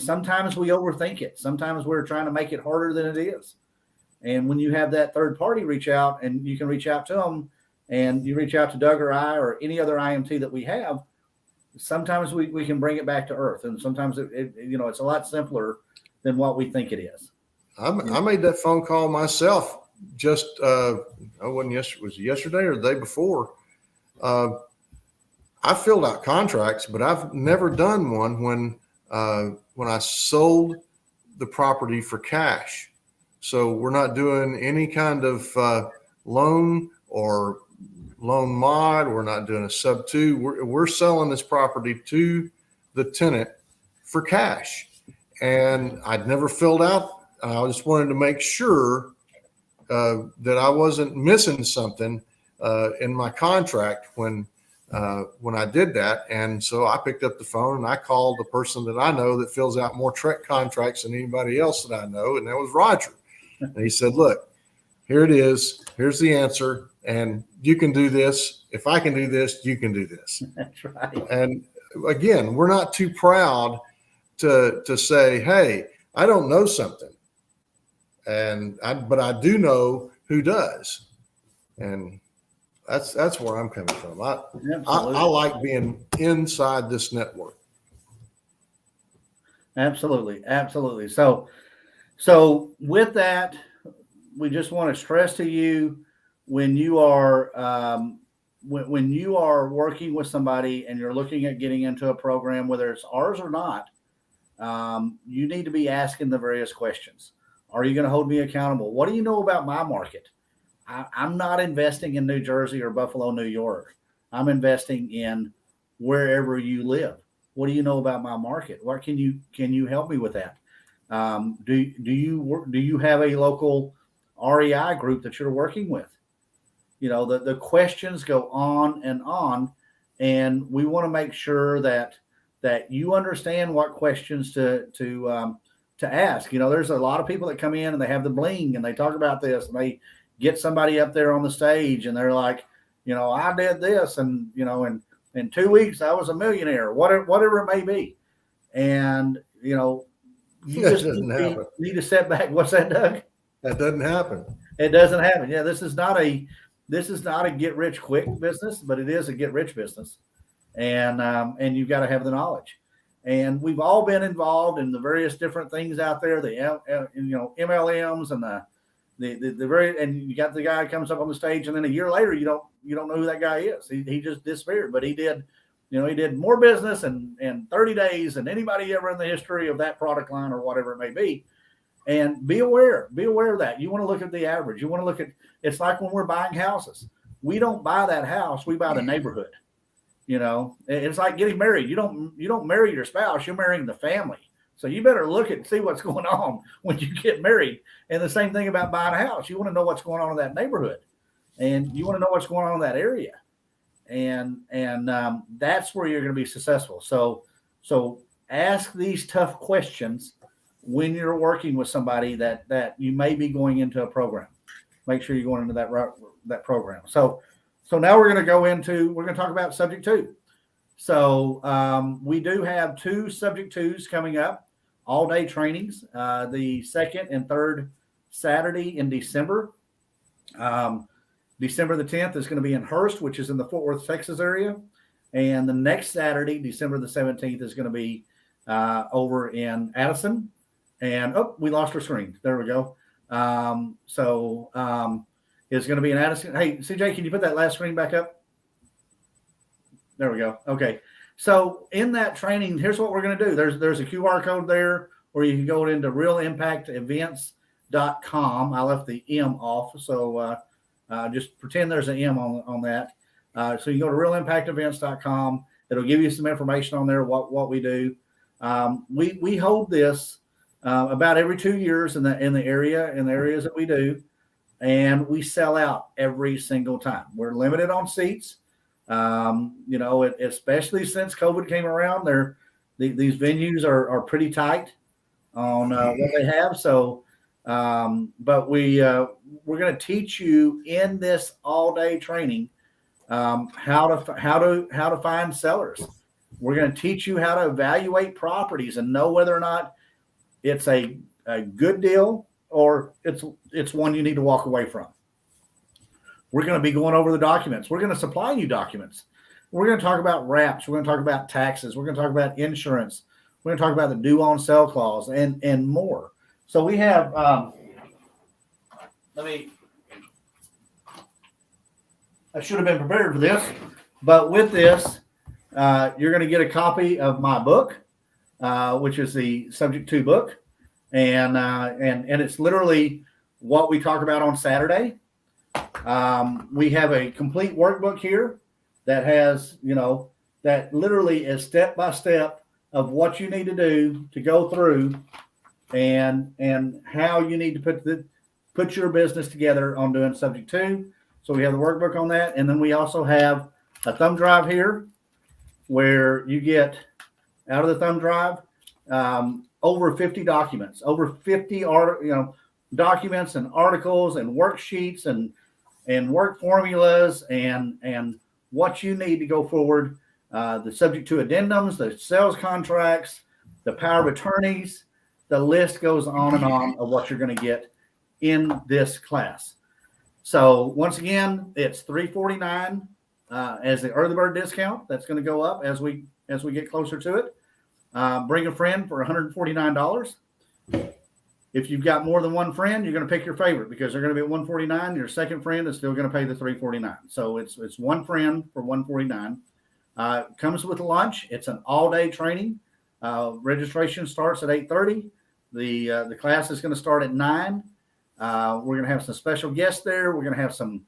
sometimes we overthink it. Sometimes we're trying to make it harder than it is. And when you have that third party reach out, and you can reach out to them, and you reach out to Doug or I or any other IMT that we have, sometimes we can bring it back to earth. And sometimes it's a lot simpler than what we think it is. I made that phone call myself just wasn't yesterday, was it yesterday or the day before? I filled out contracts, but I've never done one when I sold the property for cash. So we're not doing any kind of loan or loan mod. We're not doing a sub two. We're selling this property to the tenant for cash. And I'd never filled out. I just wanted to make sure that I wasn't missing something in my contract when I did that. And so I picked up the phone and I called the person that I know that fills out more contracts than anybody else that I know. And that was Roger. And he said, look, here it is. Here's the answer. And you can do this. If I can do this, you can do this. That's right. And again, we're not too proud to say, hey, I don't know something. But I do know who does. And that's where I'm coming from. I like being inside this network. Absolutely. Absolutely. So with that, we just want to stress to you, when you are when you are working with somebody and you're looking at getting into a program, whether it's ours or not, you need to be asking the various questions. Are you going to hold me accountable? What do you know about my market? I'm not investing in New Jersey or Buffalo, New York. I'm investing in wherever you live. What do you know about my market? What can you help me with that? Do you have a local REI group that you're working with? You know, the questions go on, and we want to make sure that you understand what questions to ask. You know, there's a lot of people that come in and they have the bling and they talk about this and they get somebody up there on the stage and they're like, you know, I did this, and you know, in 2 weeks I was a millionaire, whatever it may be. And you know, you just need to step back. What's that, Doug? That doesn't happen. It doesn't happen. Yeah, this is not a get rich quick business, but it is a get rich business. And you've got to have the knowledge. And we've all been involved in the various different things out there, the MLMs and the very, and you got the guy comes up on the stage, and then a year later you don't know who that guy is. He just disappeared, but he did more business in 30 days than anybody ever in the history of that product line or whatever it may be. And be aware of that. You want to look at the average. You want to look at, it's like when we're buying houses. We don't buy that house, we buy the neighborhood. You know, it's like getting married. You don't marry your spouse, you're marrying the family. So you better look and see what's going on when you get married. And the same thing about buying a house. You want to know what's going on in that neighborhood, and you want to know what's going on in that area. And that's where you're going to be successful. So ask these tough questions when you're working with somebody that you may be going into a program. Make sure you're going into that program. So now we're going to talk about subject 2. So we do have 2 subject 2s coming up, all day trainings, the 2nd and 3rd Saturday in December. December the 10th is going to be in Hurst, which is in the Fort Worth, Texas area. And the next Saturday, December the 17th, is going to be over in Addison. And, we lost our screen. There we go. It's going to be in Addison. Hey, CJ, can you put that last screen back up? There we go. Okay. So in that training, here's what we're going to do. There's a QR code there, or you can go into realimpactevents.com. I left the M off. So just pretend there's an M on that. So you go to realimpactevents.com. It'll give you some information on there, what we do. We hold this about every 2 years in the areas that we do, and we sell out every single time. We're limited on seats. Especially since COVID came around, these venues are pretty tight on what they have. So, but we're going to teach you in this all day training how to find sellers. We're going to teach you how to evaluate properties and know whether or not it's a good deal or it's one you need to walk away from. We're going to be going over the documents. We're going to supply you documents. We're going to talk about wraps. We're going to talk about taxes. We're going to talk about insurance. We're going to talk about the due on sale clause and more. So we have, let me I should have been prepared for this, but with this, you're going to get a copy of my book, which is the Subject to book, and it's literally what we talk about on Saturday. We have a complete workbook here that has, that literally is step by step of what you need to do to go through, and how you need to put your business together on doing Subject to. So we have the workbook on that, and then we also have a thumb drive here, where you get out of the thumb drive over 50 documents, over 50 documents and articles and worksheets and work formulas and what you need to go forward. The Subject to addendums, the sales contracts, the power of attorneys, the list goes on and on of what you're going to get in this class. So once again, it's $349 as the early bird discount. That's going to go up as we get closer to it. Bring a friend for $149. If you've got more than one friend, you're going to pick your favorite because they're going to be at $149. Your second friend is still going to pay the $349. So it's one friend for $149. Comes with lunch. It's an all-day training. Registration starts at 8:30. The class is going to start at 9. We're going to have some special guests there. We're going to have some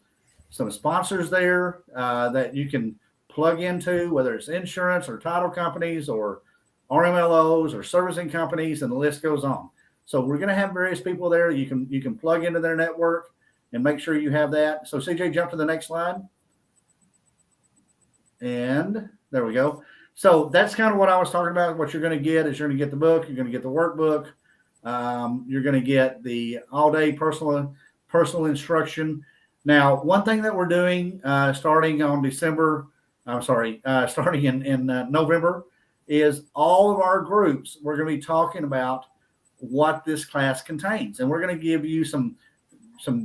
sponsors there that you can plug into, whether it's insurance or title companies or RMLOs or servicing companies, and the list goes on. So we're going to have various people there. You can plug into their network and make sure you have that. So CJ, jump to the next slide. And there we go. So that's kind of what I was talking about. What you're going to get is you're going to get the book. You're going to get the workbook. You're going to get the all-day personal instruction. Now, one thing that we're doing starting in November is all of our groups, we're going to be talking about what this class contains. And we're going to give you some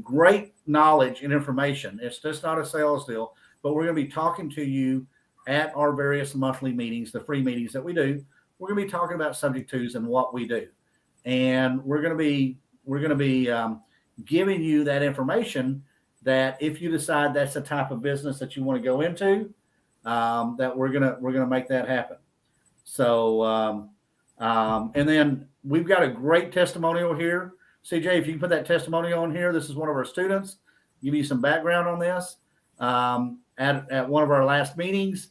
great knowledge and information. It's just not a sales deal, but we're going to be talking to you at our various monthly meetings, the free meetings that we do. We're going to be talking about Subject Tos and what we do. And we're going to be giving you that information that if you decide that's the type of business that you want to go into, that we're gonna make that happen. So and then we've got a great testimonial here. CJ, if you can put that testimonial on here, this is one of our students. Give you some background on this. At one of our last meetings,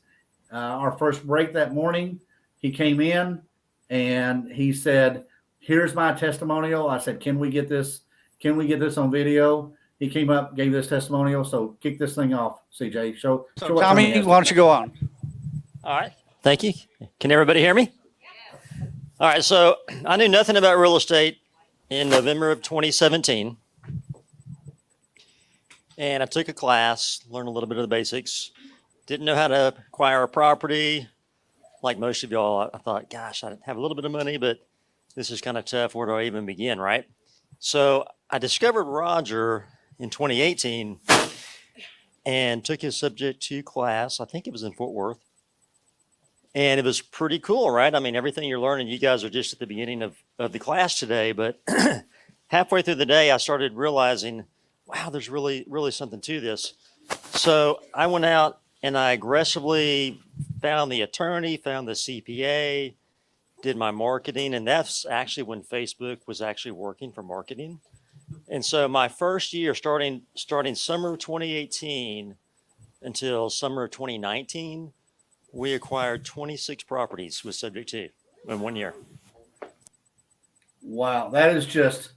our first break that morning, he came in and he said, "Here's my testimonial." I said, "Can we get this? Can we get this on video?" He came up, gave this testimonial. So kick this thing off, CJ. Show what Tommy, why don't you go on? All right. Thank you. Can everybody hear me? All right. So I knew nothing about real estate in November of 2017. And I took a class, learned a little bit of the basics. Didn't know how to acquire a property. Like most of y'all, I thought, gosh, I have a little bit of money, but this is kind of tough. Where do I even begin, right? So I discovered Roger in 2018 and took his Subject to class. I think it was in Fort Worth. And it was pretty cool, right? I mean, everything you're learning, you guys are just at the beginning of the class today. But halfway through the day, I started realizing, wow, there's really, really something to this. So I went out and I aggressively found the attorney, found the CPA, did my marketing. And that's actually when Facebook was actually working for marketing. And so my first year, starting summer of 2018 until summer of 2019, we acquired 26 properties with Subject to in 1 year. Wow, that is just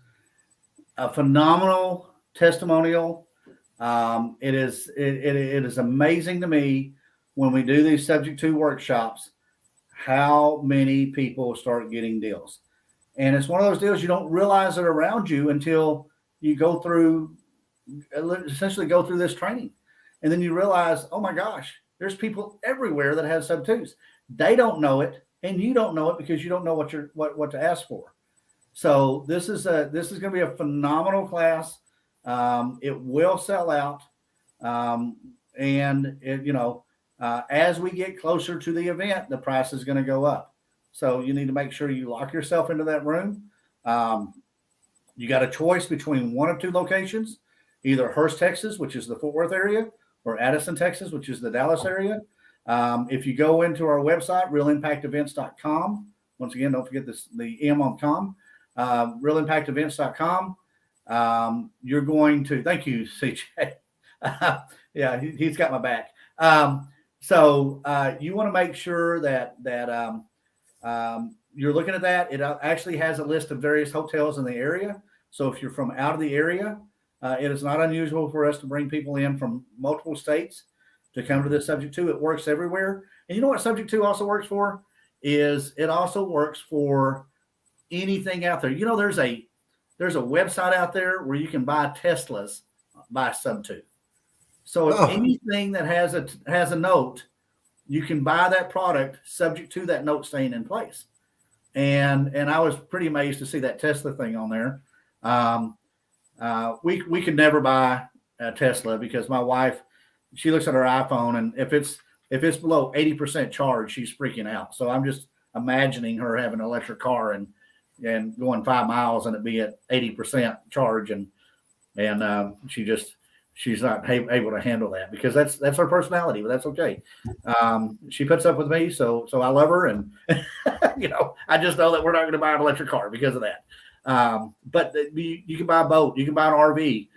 a phenomenal testimonial. It is amazing to me when we do these Subject to workshops how many people start getting deals. And it's one of those deals you don't realize it around you until you essentially go through this training. And then you realize, oh my gosh, there's people everywhere that have Sub-2s. They don't know it, and you don't know it because you don't know what to ask for. So this is going to be a phenomenal class. It will sell out. And as we get closer to the event, the price is going to go up. So you need to make sure you lock yourself into that room. You got a choice between one of two locations, either Hurst, Texas, which is the Fort Worth area, or Addison, Texas, which is the Dallas area. If you go into our website, realimpactevents.com, once again, don't forget the M on com, realimpactevents.com. You're going to, thank you, CJ. Yeah, he's got my back. So you want to make sure that you're looking at that. It actually has a list of various hotels in the area. So if you're from out of the area, it is not unusual for us to bring people in from multiple states to come to this Subject 2. It works everywhere. And you know what Subject 2 also works for? Is it also works for anything out there. You know, there's a website out there where you can buy Teslas by Sub 2. So if anything that has a note, you can buy that product subject to that note staying in place. And I was pretty amazed to see that Tesla thing on there. We could never buy a Tesla because my wife, she looks at her iPhone, and if it's below 80% charge, she's freaking out. So I'm just imagining her having an electric car and going 5 miles and it be at 80% charge, and she's not able to handle that because that's her personality, but that's okay. She puts up with me, so I love her, and I just know that we're not going to buy an electric car because of that. But you can buy a boat, you can buy an RV.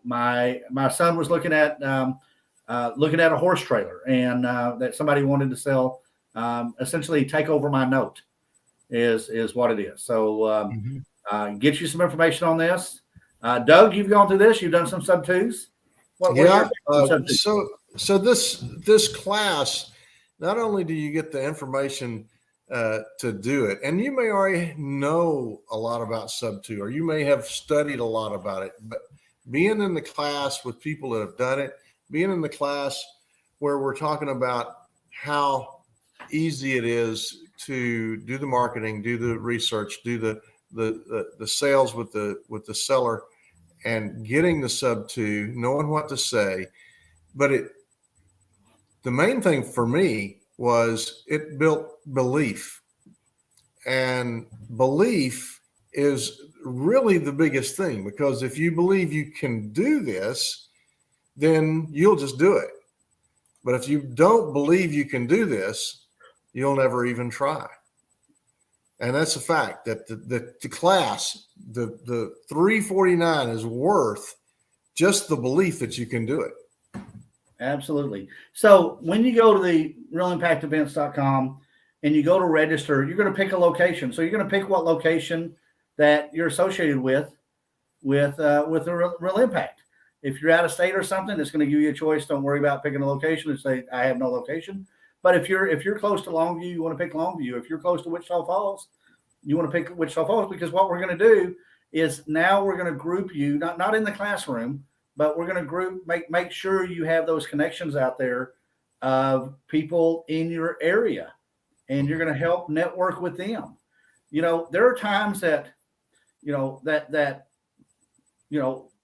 My son was looking at a horse trailer, and that somebody wanted to sell, essentially take over my note is what it is. So get you some information on this. Doug, you've gone through this. You've done some Sub 2s. So this class, not only do you get the information to do it, and you may already know a lot about Sub 2, or you may have studied a lot about it, but being in the class with people that have done it, being in the class where we're talking about how easy it is to do the marketing, do the research, do the sales with the seller, and getting the Sub 2, knowing what to say. But the main thing for me was it built belief, and belief is really the biggest thing, because if you believe you can do this, then you'll just do it. But if you don't believe you can do this, you'll never even try. And that's a fact that the class, the 349 is worth just the belief that you can do it. Absolutely. So when you go to the realimpactevents.com and you go to register, you're going to pick a location. So you're going to pick what location that you're associated with the Real Impact. If you're out of state or something, it's going to give you a choice. Don't worry about picking a location and say, I have no location. But if you're close to Longview, you want to pick Longview. If you're close to Wichita Falls, you want to pick Wichita Falls, because what we're going to do is now we're going to group you, not in the classroom, but we're going to make sure you have those connections out there of people in your area, and you're going to help network with them. There are times that,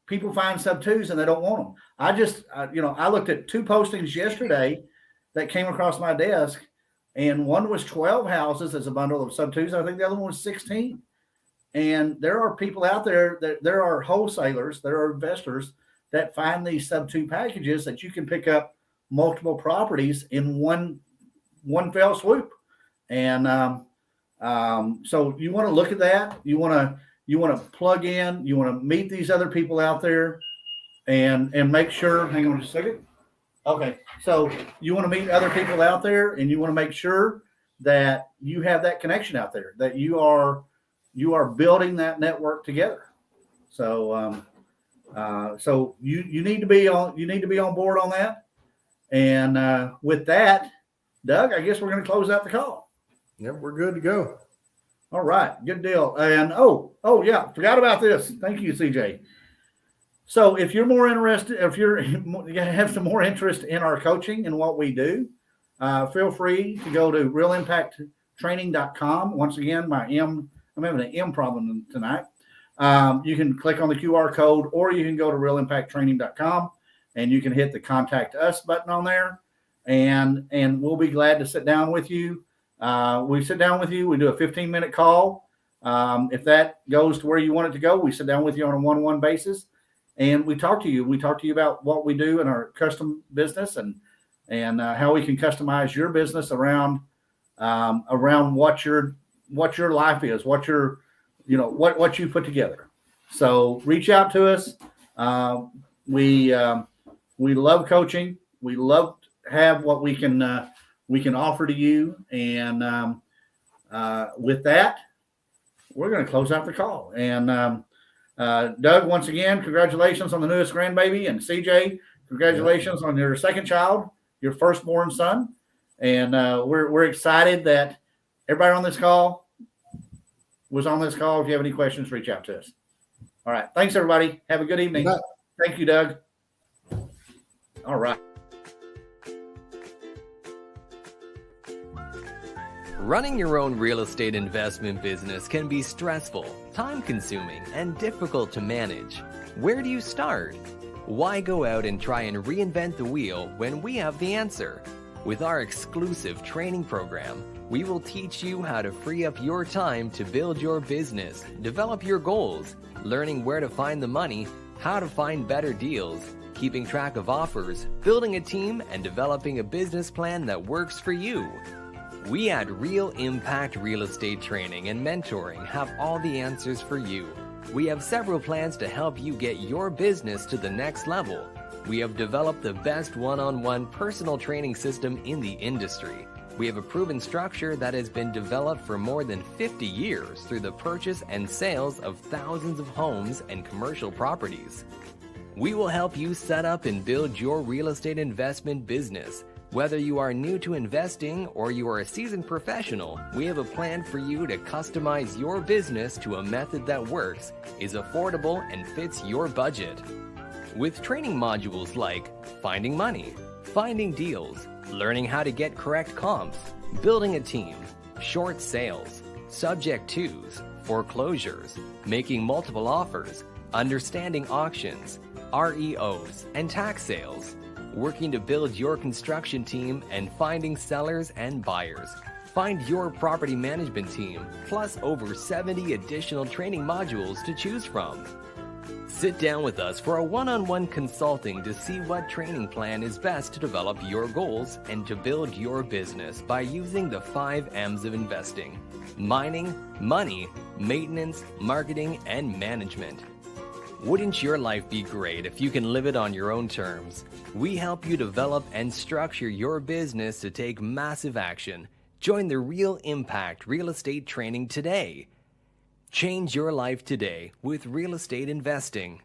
people find Sub 2s and they don't want them. I looked at 2 postings yesterday that came across my desk, and one was 12 houses as a bundle of Sub 2s. I think the other one was 16. And there are people out there there are wholesalers, there are investors that find these Sub 2 packages that you can pick up multiple properties in one fell swoop. And so you want to look at that. You want to plug in. You want to meet these other people out there, and make sure. Hang on just a second. Okay, so you want to meet other people out there, and you want to make sure that you have that connection out there, that you are building that network together. So so you need to be on board on that. And with that, Doug, I guess we're going to close out the call. Yeah, we're good to go. All right, good deal. And oh yeah, forgot about this. Thank you, CJ. So if you're more interested, if you have some more interest in our coaching and what we do, feel free to go to realimpacttraining.com. Once again, I'm having an M problem tonight. You can click on the QR code, or you can go to realimpacttraining.com and you can hit the contact us button on there, and we'll be glad to sit down with you. We sit down with you. We do a 15-minute call. If that goes to where you want it to go, we sit down with you on a one-on-one basis, and we talk to you. We talk to you about what we do in our custom business and how we can customize your business around what your life is, what you put together. So reach out to us. We love coaching. We love to have what we can offer to you. And with that, we're going to close out the call. And Doug, once again, congratulations on the newest grandbaby, and CJ, congratulations on your second child, your firstborn son. And we're excited that everybody on this call was on this call. If you have any questions, reach out to us. All right. Thanks, everybody. Have a good evening. Thank you, Doug. All right. Running your own real estate investment business can be stressful, time-consuming, and difficult to manage. Where do you start? Why go out and try and reinvent the wheel when we have the answer? With our exclusive training program, we will teach you how to free up your time to build your business, develop your goals, learning where to find the money, how to find better deals, keeping track of offers, building a team, and developing a business plan that works for you. We at Real Impact Real Estate Training and Mentoring have all the answers for you. We have several plans to help you get your business to the next level. We have developed the best one-on-one personal training system in the industry. We have a proven structure that has been developed for more than 50 years through the purchase and sales of thousands of homes and commercial properties. We will help you set up and build your real estate investment business. Whether you are new to investing or you are a seasoned professional, we have a plan for you to customize your business to a method that works, is affordable, and fits your budget. With training modules like finding money, finding deals, learning how to get correct comps, building a team, short sales, subject twos, foreclosures, making multiple offers, understanding auctions, REOs, and tax sales, working to build your construction team, and finding sellers and buyers. Find your property management team, plus over 70 additional training modules to choose from. Sit down with us for a one-on-one consulting to see what training plan is best to develop your goals and to build your business by using the 5 M's of investing: mining, money, maintenance, marketing, and management. Wouldn't your life be great if you can live it on your own terms? We help you develop and structure your business to take massive action. Join the Real Impact Real Estate Training today. Change your life today with real estate investing.